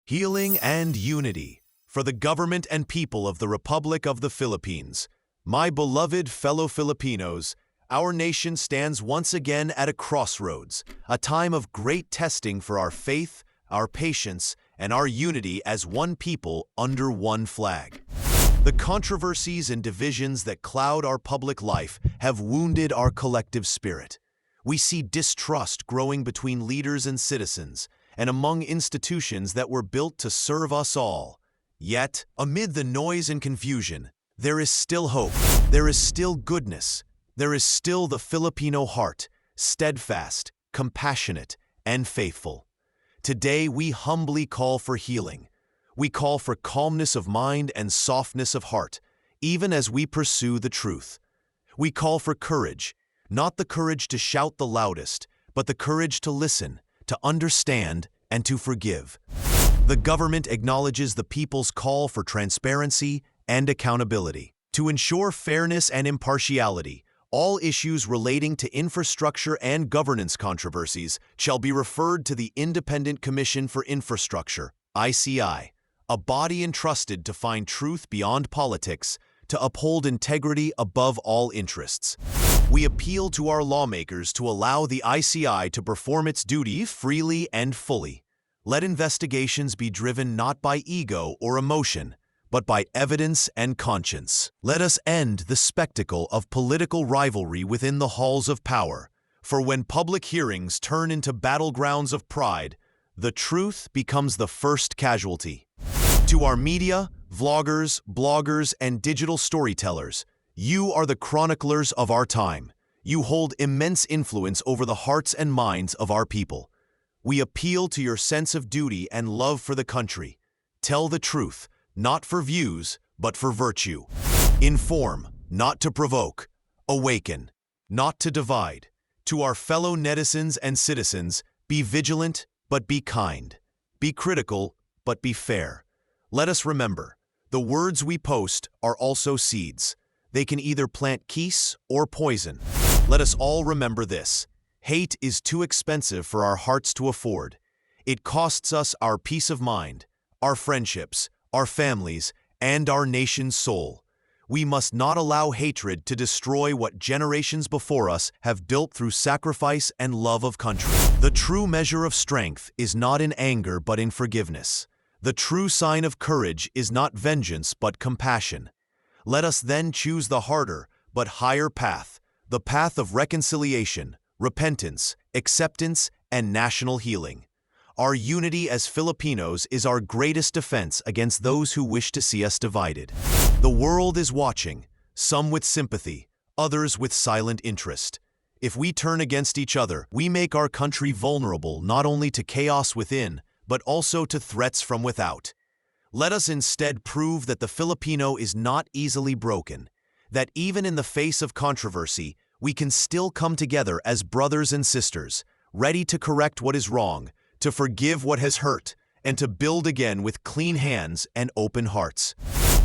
Healing and unity for the government and people of the Republic of the Philippines. My beloved fellow Filipinos, our nation stands once again at a crossroads, a time of great testing for our faith, our patience, and our unity as one people under one flag. The controversies and divisions that cloud our public life have wounded our collective spirit. We see distrust growing between leaders and citizens, and among institutions that were built to serve us all. Yet, amid the noise and confusion, there is still hope, there is still goodness, there is still the Filipino heart, steadfast, compassionate, and faithful. Today we humbly call for healing. We call for calmness of mind and softness of heart, even as we pursue the truth. We call for courage, not the courage to shout the loudest, but the courage to listen, to understand, and to forgive. The government acknowledges the people's call for transparency and accountability. To ensure fairness and impartiality, all issues relating to infrastructure and governance controversies shall be referred to the Independent Commission for Infrastructure, ICI, a body entrusted to find truth beyond politics, to uphold integrity above all interests. We appeal to our lawmakers to allow the ICI to perform its duty freely and fully. Let investigations be driven not by ego or emotion, but by evidence and conscience. Let us end the spectacle of political rivalry within the halls of power, for when public hearings turn into battlegrounds of pride, the truth becomes the first casualty. To our media, vloggers, bloggers, and digital storytellers, you are the chroniclers of our time. You hold immense influence over the hearts and minds of our people. We appeal to your sense of duty and love for the country. Tell the truth, not for views, but for virtue. Inform, not to provoke. Awaken, not to divide. To our fellow netizens and citizens, be vigilant, but be kind. Be critical, but be fair. Let us remember, the words we post are also seeds. They can either plant peace or poison. Let us all remember this. Hate is too expensive for our hearts to afford. It costs us our peace of mind, our friendships, our families, and our nation's soul. We must not allow hatred to destroy what generations before us have built through sacrifice and love of country. The true measure of strength is not in anger but in forgiveness. The true sign of courage is not vengeance but compassion. Let us then choose the harder but higher path, the path of reconciliation, repentance, acceptance, and national healing. Our unity as Filipinos is our greatest defense against those who wish to see us divided. The world is watching, some with sympathy, others with silent interest. If we turn against each other, we make our country vulnerable not only to chaos within, but also to threats from without. Let us instead prove that the Filipino is not easily broken, that even in the face of controversy, we can still come together as brothers and sisters, ready to correct what is wrong, to forgive what has hurt, and to build again with clean hands and open hearts.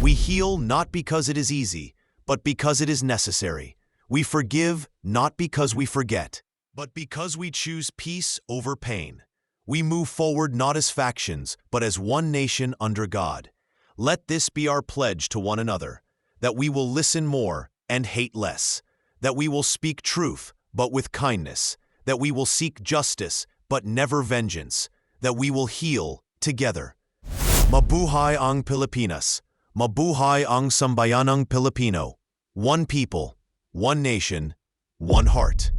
We heal not because it is easy, but because it is necessary. We forgive not because we forget, but because we choose peace over pain. We move forward not as factions, but as one nation under God. Let this be our pledge to one another, that we will listen more and hate less, that we will speak truth, but with kindness, that we will seek justice, but never vengeance, that we will heal together. Mabuhay ang Pilipinas. Mabuhay ang sambayanang Pilipino. One people, one nation, one heart.